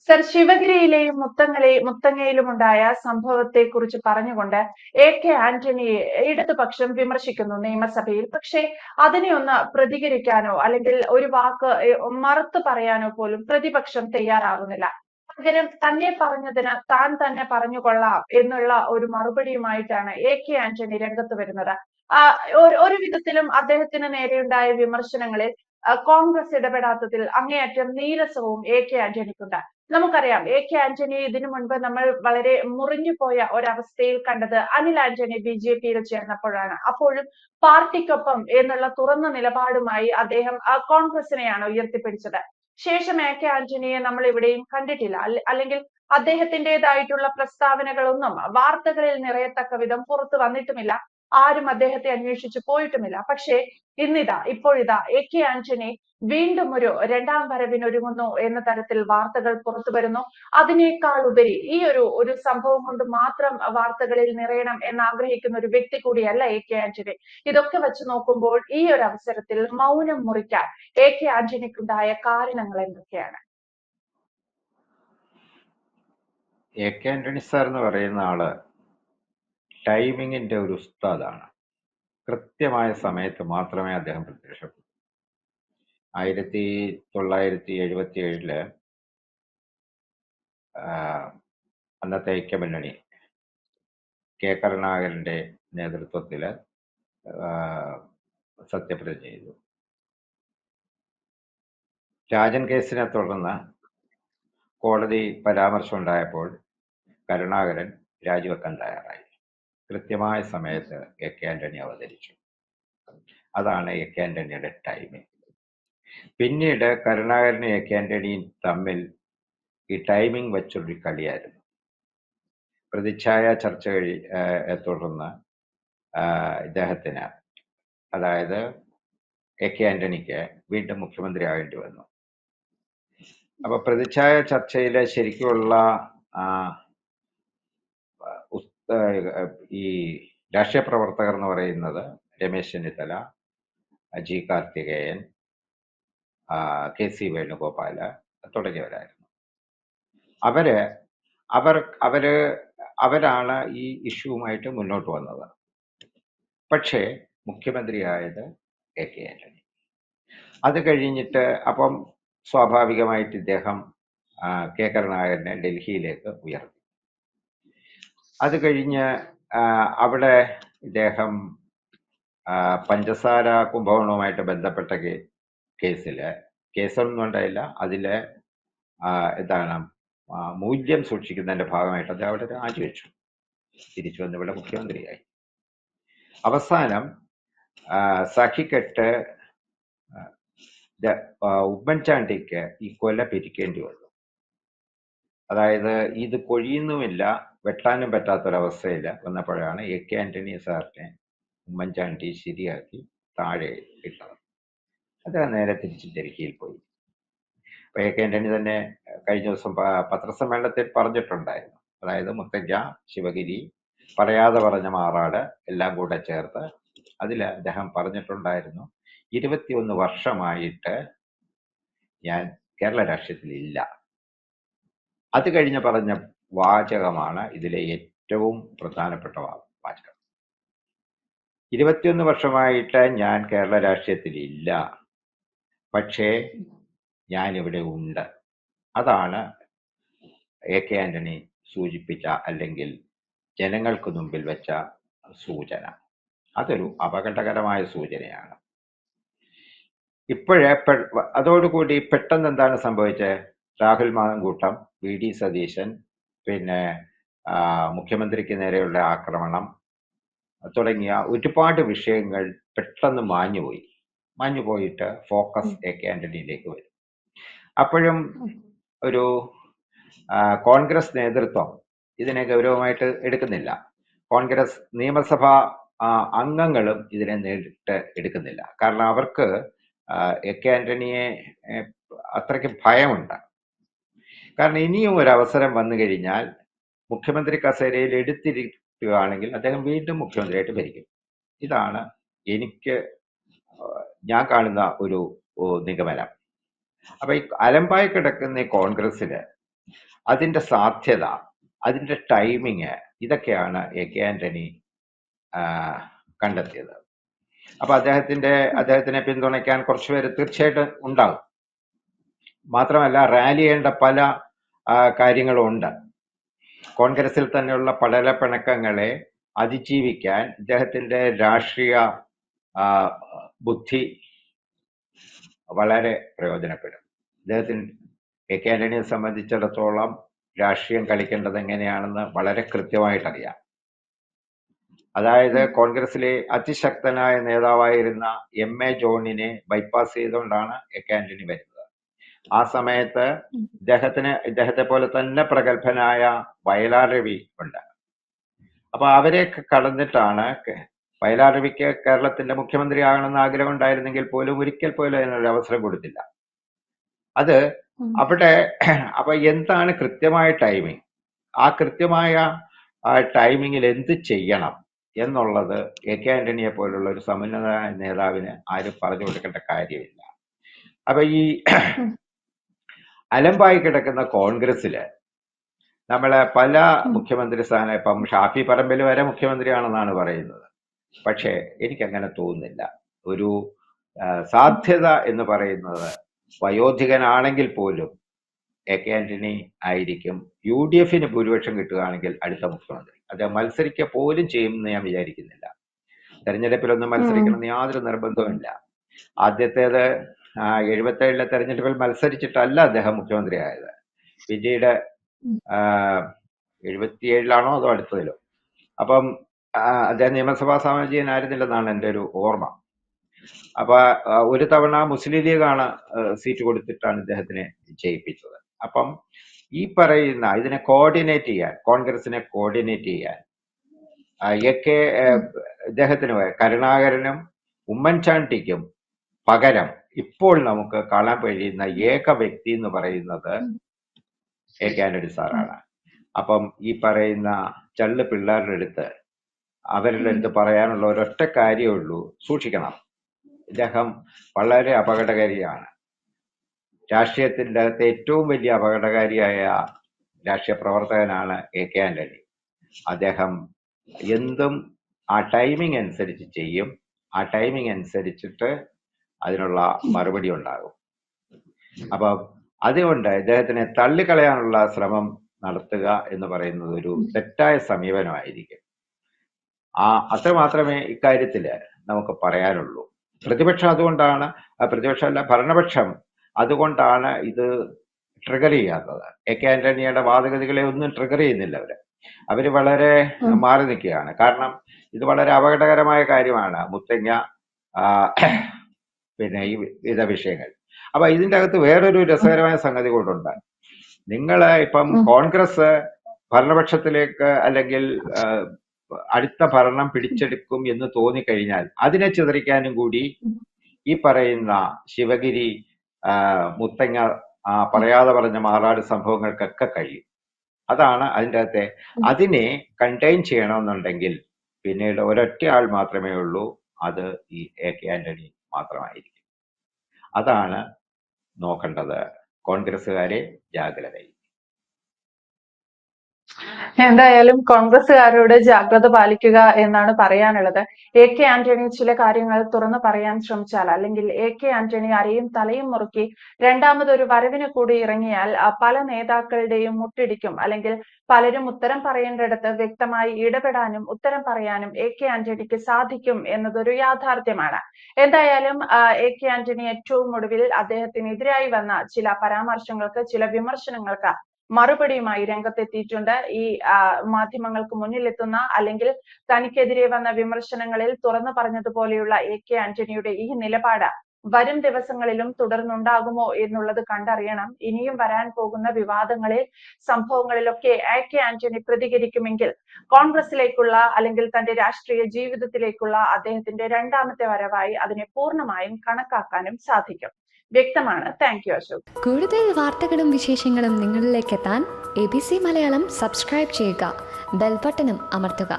Sir, ശിവഗിരിയിലെയും മുത്തങ്ങയിലുമുണ്ടായ സംഭവത്തെക്കുറിച്ച് പറഞ്ഞുകൊണ്ട് K Antony ഇടതുപക്ഷം വിമർശിക്കുന്നു നിയമസഭയിൽ. പക്ഷേ അതിനെ ഒന്ന് പ്രതികരിക്കാനോ അല്ലെങ്കിൽ ഒരു വാക്ക് മറുത്തു പറയാനോ പോലും പ്രതിപക്ഷം തയ്യാറാകുന്നില്ല. പകരം തന്നെ പറഞ്ഞതിന് താൻ തന്നെ പറഞ്ഞുകൊള്ളാം എന്നുള്ള ഒരു മറുപടിയുമായിട്ടാണ് കെ ആന്റണി രംഗത്ത് വരുന്നത്. ആ, ഒരു വിധത്തിലും അദ്ദേഹത്തിന് നേരെയുണ്ടായ വിമർശനങ്ങളിൽ കോൺഗ്രസ് ഇടപെടാത്തതിൽ അങ്ങേയറ്റം നീരസവും കെ ആന്റണിക്കുണ്ട്. നമുക്കറിയാം, കെ ആന്റണി ഇതിനു മുൻപ് നമ്മൾ വളരെ മുറിഞ്ഞുപോയ ഒരവസ്ഥയിൽ കണ്ടത് അനിൽ ആന്റണി ബി.ജെ.പിയിൽ ചേർന്നപ്പോഴാണ്. അപ്പോഴും പാർട്ടിക്കൊപ്പം എന്നുള്ള തുറന്ന നിലപാടുമായി അദ്ദേഹം കോൺഗ്രസിനെയാണ് ഉയർത്തിപ്പിടിച്ചത്. ശേഷം കെ ആന്റണിയെ നമ്മൾ എവിടെയും കണ്ടിട്ടില്ല. അല്ലെങ്കിൽ അദ്ദേഹത്തിൻ്റെതായിട്ടുള്ള പ്രസ്താവനകളൊന്നും വാർത്തകളിൽ നിറയത്തക്ക വിധം പുറത്തു വന്നിട്ടുമില്ല. ആരും അദ്ദേഹത്തെ അന്വേഷിച്ചു പോയിട്ടുമില്ല. പക്ഷേ ഇപ്പോഴിതാ കെ ആന്റണി വീണ്ടും ഒരു രണ്ടാം വരവിനൊരുങ്ങുന്നു എന്ന തരത്തിൽ വാർത്തകൾ പുറത്തു വരുന്നു. അതിനേക്കാൾ ഉപരി ഈ ഒരു സംഭവം കൊണ്ട് മാത്രം വാർത്തകളിൽ നിറയണം എന്ന് ആഗ്രഹിക്കുന്ന ഒരു വ്യക്തി കൂടിയല്ല കെ ആന്റണി. ഇതൊക്കെ വെച്ച് നോക്കുമ്പോൾ ഈ ഒരു അവസരത്തിൽ മൗനം മുറിക്കാൻ കെ ആന്റണിക്കുണ്ടായ കാരണങ്ങൾ എന്തൊക്കെയാണ്? കെ ആന്റണി സാർ എന്ന് പറയുന്ന ആള് ടൈമിങ്ങിന്റെ ഒരു ഉസ്താദാണ്. കൃത്യമായ സമയത്ത് മാത്രമേ അദ്ദേഹം പ്രത്യക്ഷപ്പെട്ടു. 1977 അന്നത്തെ ഐക്യമുന്നണി കെ കരുണാകരന്റെ നേതൃത്വത്തിൽ സത്യപ്രതിജ്ഞ ചെയ്തു. രാജൻ കേസിനെ തുടർന്ന് കോടതി പരാമർശം ഉണ്ടായപ്പോൾ കരുണാകരൻ രാജിവെക്കാൻ തയ്യാറായി. കൃത്യമായ സമയത്ത് കെ ആന്റണി അവതരിച്ചു. അതാണ് കെ ആന്റണിയുടെ ടൈമിംഗ്. പിന്നീട് കരുണാകരനും കെ ആന്റണിയും തമ്മിൽ ഈ ടൈമിംഗ് വെച്ചൊരു കളിയായിരുന്നു. പ്രതിച്ഛായ ചർച്ച തുടർന്ന് ഇദ്ദേഹത്തിന്, അതായത് കെ ആന്റണിക്ക് വീണ്ടും മുഖ്യമന്ത്രി ആകേണ്ടി വന്നു. അപ്പൊ പ്രതിച്ഛായ ചർച്ചയിലെ ശരിക്കുള്ള ഈ രാഷ്ട്രീയ പ്രവർത്തകർ എന്ന് പറയുന്നത് Ramesh Chennithala, G Karthikeyan, K C Venugopal തുടങ്ങിയവരായിരുന്നു. അവരാണ് ഈ ഇഷ്യൂവുമായിട്ട് മുന്നോട്ട് വന്നത്. പക്ഷേ മുഖ്യമന്ത്രിയായത് കെ ആന്റണി. അത് കഴിഞ്ഞിട്ട് അപ്പം സ്വാഭാവികമായിട്ട് ഇദ്ദേഹം കെ കരുണാകരനെ ഡൽഹിയിലേക്ക് ഉയർത്തി. അത് കഴിഞ്ഞ് അവിടെ ഇദ്ദേഹം പഞ്ചസാര കുംഭകോണവുമായിട്ട് ബന്ധപ്പെട്ട കേസൊന്നും ഉണ്ടായില്ല. അതിലെ മൂല്യം സൂക്ഷിക്കുന്നതിന്റെ ഭാഗമായിട്ട് അദ്ദേഹം അവിടെ രാജിവെച്ചു. തിരിച്ചു വന്ന് ഇവിടെ മുഖ്യമന്ത്രിയായി. അവസാനം സഹിക്കെട്ട് ഉമ്മൻചാണ്ടിക്ക് ഈ കൊല പിരിക്കേണ്ടി വന്നു. അതായത് ഇത് കൊഴിയുന്നുമില്ല, വെട്ടാനും പറ്റാത്തൊരവസ്ഥയിൽ വന്നപ്പോഴാണ് കെ ആന്റണി സാറിനെ ഉമ്മൻചാണ്ടി ശരിയാക്കി താഴെ ഇട്ടത്. അദ്ദേഹം നേരെ തിരിച്ച് ഡൽഹിയിൽ പോയി. കെ ആന്റണി തന്നെ കഴിഞ്ഞ ദിവസം പത്രസമ്മേളനത്തിൽ പറഞ്ഞിട്ടുണ്ടായിരുന്നു. അതായത് മുത്തങ്ങ, ശിവഗിരി, പറയാതെ പറഞ്ഞ മാറാട് എല്ലാം കൂടെ ചേർത്ത് അതിൽ അദ്ദേഹം പറഞ്ഞിട്ടുണ്ടായിരുന്നു, 21 വർഷമായിട്ട് ഞാൻ കേരള രാഷ്ട്രീയത്തിൽ ഇല്ല. അത് കഴിഞ്ഞ് പറഞ്ഞ വാചകമാണ് ഇതിലെ ഏറ്റവും പ്രധാനപ്പെട്ട വാചകം. 21 വർഷമായിട്ട് ഞാൻ കേരള രാഷ്ട്രീയത്തിൽ ഇല്ല, പക്ഷേ ഞാനിവിടെ ഉണ്ട്. അതാണ് കെ ആന്റണി സൂചിപ്പിച്ച, അല്ലെങ്കിൽ ജനങ്ങൾക്ക് മുമ്പിൽ വെച്ച സൂചന. അതൊരു അപകടകരമായ സൂചനയാണ്. അതോടുകൂടി പെട്ടെന്ന് എന്താണ് സംഭവിച്ചത്? രാഹുൽ മാങ്കൂട്ടം, വി ഡി സതീശൻ, പിന്നെ മുഖ്യമന്ത്രിക്ക് നേരെയുള്ള ആക്രമണം തുടങ്ങിയ ഒരുപാട് വിഷയങ്ങൾ പെട്ടെന്ന് മാഞ്ഞുപോയിട്ട് ഫോക്കസ് കെ ആന്റണിയിലേക്ക് വരും. അപ്പോഴും ഒരു കോൺഗ്രസ് നേതൃത്വം ഇതിനെ ഗൗരവമായിട്ട് എടുക്കുന്നില്ല. കോൺഗ്രസ് നിയമസഭാ അംഗങ്ങളും ഇതിനെ നേരിട്ട് എടുക്കുന്നില്ല. കാരണം അവർക്ക് കെ ആന്റണിയെ അത്രയ്ക്ക് ഭയമുണ്ട്. കാരണം ഇനിയും ഒരു അവസരം വന്നു കഴിഞ്ഞാൽ മുഖ്യമന്ത്രി കസേരയിൽ എടുത്തിരിക്കുകയാണെങ്കിൽ അദ്ദേഹം വീണ്ടും മുഖ്യമന്ത്രിയായിട്ട് ഭരിക്കും. ഇതാണ് ഞാൻ കാണുന്ന ഒരു നിഗമനം. അപ്പൊ ഈ അലമ്പായി കിടക്കുന്ന കോൺഗ്രസ്സില് അതിന്റെ സാധ്യത, അതിന്റെ ടൈമിങ്, ഇതൊക്കെയാണ് എ കെ ആന്റണി കണ്ടെത്തിയത്. അപ്പൊ അദ്ദേഹത്തിനെ പിന്തുണയ്ക്കാൻ കുറച്ചുപേര് തീർച്ചയായിട്ടും ഉണ്ടാകും. മാത്രമല്ല, റാലി ചെയ്യേണ്ട പല കാര്യങ്ങളും ഉണ്ട്. കോൺഗ്രസിൽ തന്നെയുള്ള പല പിണക്കങ്ങളെ അതിജീവിക്കാൻ ഇദ്ദേഹത്തിന്റെ രാഷ്ട്രീയ ബുദ്ധി വളരെ പ്രയോജനപ്പെടും. എ കെ ആന്റണിയെ സംബന്ധിച്ചിടത്തോളം രാഷ്ട്രീയം കളിക്കേണ്ടത് എങ്ങനെയാണെന്ന് വളരെ കൃത്യമായിട്ടറിയാം. അതായത് കോൺഗ്രസിലെ അതിശക്തനായ നേതാവായിരുന്ന എം എ ജോണിനെ ബൈപ്പാസ് ചെയ്തുകൊണ്ടാണ് എ കെ ആന്റണി വരുന്നത്. ആ സമയത്ത് ഇദ്ദേഹത്തെ പോലെ തന്നെ പ്രഗത്ഭനായ വയലാർ രവി ഉണ്ട്. അപ്പൊ അവരെയൊക്കെ കടന്നിട്ടാണ് വയലാർ രവിക്ക് കേരളത്തിന്റെ മുഖ്യമന്ത്രി ആകണമെന്ന് ആഗ്രഹം ഉണ്ടായിരുന്നെങ്കിൽ പോലും ഒരിക്കൽ പോലും അതിനൊരു അവസരം കൊടുത്തില്ല. അത് അവിടെ അപ്പൊ എന്താണ് കൃത്യമായ ടൈമിങ്, ആ കൃത്യമായ ടൈമിങ്ങിൽ എന്ത് ചെയ്യണം എന്നുള്ളത് എ കെ ആന്റണിയെ പോലുള്ള ഒരു സമുന്നത നേതാവിന് ആരും പറഞ്ഞു കൊടുക്കേണ്ട കാര്യമില്ല. അപ്പൊ ഈ അലമ്പായി കിടക്കുന്ന കോൺഗ്രസില് നമ്മളെ പല മുഖ്യമന്ത്രി സ്ഥാനം, ഇപ്പം ഷാഫി പറമ്പിൽ വരെ മുഖ്യമന്ത്രിയാണെന്നാണ് പറയുന്നത്. പക്ഷേ എനിക്കങ്ങനെ തോന്നുന്നില്ല. ഒരു സാധ്യത എന്ന് പറയുന്നത് വയോധികനാണെങ്കിൽ പോലും എ കെ ആന്റണി ആയിരിക്കും യു ഡി എഫിന് ഭൂരിപക്ഷം കിട്ടുകയാണെങ്കിൽ അടുത്ത മുഖ്യമന്ത്രി. അദ്ദേഹം മത്സരിക്കുക പോലും ചെയ്യുമെന്ന് ഞാൻ വിചാരിക്കുന്നില്ല. തെരഞ്ഞെടുപ്പിലൊന്നും മത്സരിക്കണമെന്ന് യാതൊരു നിർബന്ധവുമില്ല. ആദ്യത്തേത് 77 തെരഞ്ഞെടുപ്പിൽ മത്സരിച്ചിട്ടല്ല അദ്ദേഹം മുഖ്യമന്ത്രി ആയത്. പിന്നീട് 77 അതോ അടുത്തതിലോ. അപ്പം അദ്ദേഹം നിയമസഭാ സാമാജികനായിരുന്നില്ലെന്നാണ് എൻ്റെ ഒരു ഓർമ്മ. അപ്പൊ ഒരു തവണ മുസ്ലിം ലീഗാണ് സീറ്റ് കൊടുത്തിട്ടാണ് ഇദ്ദേഹത്തിനെ ജയിപ്പിച്ചത്. അപ്പം ഈ പറയുന്ന ഇതിനെ കോർഡിനേറ്റ് ചെയ്യാൻ, കോൺഗ്രസിനെ കോർഡിനേറ്റ് ചെയ്യാൻ ഇദ്ദേഹത്തിന് കരുണാകരനും ഉമ്മൻചാണ്ടിക്കും പകരം ഇപ്പോൾ നമുക്ക് കാണാൻ കഴിയുന്ന ഏക വ്യക്തി എന്ന് പറയുന്നത് എ കെ ആന്റണി സാറാണ്. അപ്പം ഈ പറയുന്ന ചള്ളു പിള്ളേരുടെ അടുത്ത്, അവരുടെ അടുത്ത് പറയാനുള്ള ഒരൊറ്റ കാര്യമേ ഉള്ളൂ, സൂക്ഷിക്കണം. ഇദ്ദേഹം വളരെ അപകടകാരിയാണ്. രാഷ്ട്രീയത്തിൻ്റെ അകത്ത് ഏറ്റവും വലിയ അപകടകാരിയായ രാഷ്ട്രീയ പ്രവർത്തകനാണ് എ കെ ആന്റണി. അദ്ദേഹം എന്തും ആ ടൈമിംഗ് അനുസരിച്ച് ചെയ്യും. ആ ടൈമിംഗ് അനുസരിച്ചിട്ട് അതിനുള്ള മറുപടി ഉണ്ടാകും. അപ്പം അതുകൊണ്ട് ഇദ്ദേഹത്തിനെ തള്ളിക്കളയാനുള്ള ശ്രമം നടത്തുക എന്ന് പറയുന്നത് ഒരു തെറ്റായ സമീപനമായിരിക്കും. അത്ര മാത്രമേ ഇക്കാര്യത്തിൽ നമുക്ക് പറയാനുള്ളൂ. പ്രതിപക്ഷം അതുകൊണ്ടാണ്, പ്രതിപക്ഷമല്ല ഭരണപക്ഷം അതുകൊണ്ടാണ് ഇത് ട്രിഗർ ചെയ്യാത്തത്. എ കെ ആന്റണിയുടെ വാദഗതികളെ ഒന്നും ട്രിഗർ ചെയ്യുന്നില്ല. അവര് വളരെ മാറി നിൽക്കുകയാണ്. കാരണം ഇത് വളരെ അപകടകരമായ കാര്യമാണ്, മുത്തങ്ങ പിന്നെ ഈ വിവിധ വിഷയങ്ങൾ. അപ്പൊ ഇതിന്റെ അകത്ത് വേറൊരു രസകരമായ സംഗതി കൊണ്ടുണ്ട്. നിങ്ങള് ഇപ്പം കോൺഗ്രസ് ഭരണപക്ഷത്തിലേക്ക് അല്ലെങ്കിൽ അടുത്ത ഭരണം പിടിച്ചെടുക്കും എന്ന് തോന്നിക്കഴിഞ്ഞാൽ അതിനെ ചിതറിക്കാനും കൂടി ഈ പറയുന്ന ശിവഗിരി, മുത്തങ്ങ, പറയാതെ പറഞ്ഞ മാറാട് സംഭവങ്ങൾക്കൊക്കെ കഴിയും. അതാണ് അതിൻ്റെ അകത്തെ. അതിനെ കണ്ടെയ്ൻ ചെയ്യണമെന്നുണ്ടെങ്കിൽ പിന്നീട് ഒരൊറ്റ ആൾ മാത്രമേ ഉള്ളൂ, അത് ഈ എ കെ ആന്റണി മാത്രമായിരിക്കും. അതാണ് നോക്കേണ്ടത്. കോൺഗ്രസ്സുകാരെ ജാഗ്രതയിൽ. എന്തായാലും കോൺഗ്രസ്സുകാരോട് ജാഗ്രത പാലിക്കുക എന്നാണ് പറയാനുള്ളത്. എ കെ ആന്റണി ചില കാര്യങ്ങൾ തുറന്നു പറയാൻ ശ്രമിച്ചാൽ, അല്ലെങ്കിൽ എ കെ ആന്റണി അരയും തലയും മുറുക്കി രണ്ടാമതൊരു വരവിന് കൂടി ഇറങ്ങിയാൽ പല നേതാക്കളുടെയും മുട്ടിടിക്കും. അല്ലെങ്കിൽ പലരും ഉത്തരം പറയേണ്ടിടത്ത് വ്യക്തമായി ഇടപെടാനും ഉത്തരം പറയാനും എ കെ ആന്റണിക്ക് സാധിക്കും എന്നതൊരു യാഥാർത്ഥ്യമാണ്. എന്തായാലും എ കെ ആന്റണി ഏറ്റവും ഒടുവിൽ അദ്ദേഹത്തിനെതിരായി വന്ന ചില പരാമർശങ്ങൾക്ക്, ചില വിമർശനങ്ങൾക്ക് മറുപടിയുമായി രംഗത്തെത്തിയിട്ടുണ്ട്. ഈ മാധ്യമങ്ങൾക്ക് മുന്നിലെത്തുന്ന, അല്ലെങ്കിൽ തനിക്കെതിരെ വന്ന വിമർശനങ്ങളിൽ തുറന്നു പറഞ്ഞതുപോലെയുള്ള എ കെ ആന്റണിയുടെ ഈ നിലപാട് വരും ദിവസങ്ങളിലും തുടർന്നുണ്ടാകുമോ എന്നുള്ളത് കണ്ടറിയണം. ഇനിയും വരാൻ പോകുന്ന വിവാദങ്ങളിൽ, സംഭവങ്ങളിലൊക്കെ എ കെ ആന്റണി പ്രതികരിക്കുമെങ്കിൽ കോൺഗ്രസിലേക്കുള്ള, അല്ലെങ്കിൽ തന്റെ രാഷ്ട്രീയ ജീവിതത്തിലേക്കുള്ള അദ്ദേഹത്തിന്റെ രണ്ടാമത്തെ വരവായി അതിനെ പൂർണ്ണമായും കണക്കാക്കാനും സാധിക്കും. വ്യക്തമാണ്. Thank you Ashok. കൂടുതൽ വാർത്തകളും വിശേഷങ്ങളും നിങ്ങളിലേക്ക് എത്താൻ ABC മലയാളം സബ്സ്ക്രൈബ് ചെയ്യുക, ബെൽ ബട്ടണും അമർത്തുക.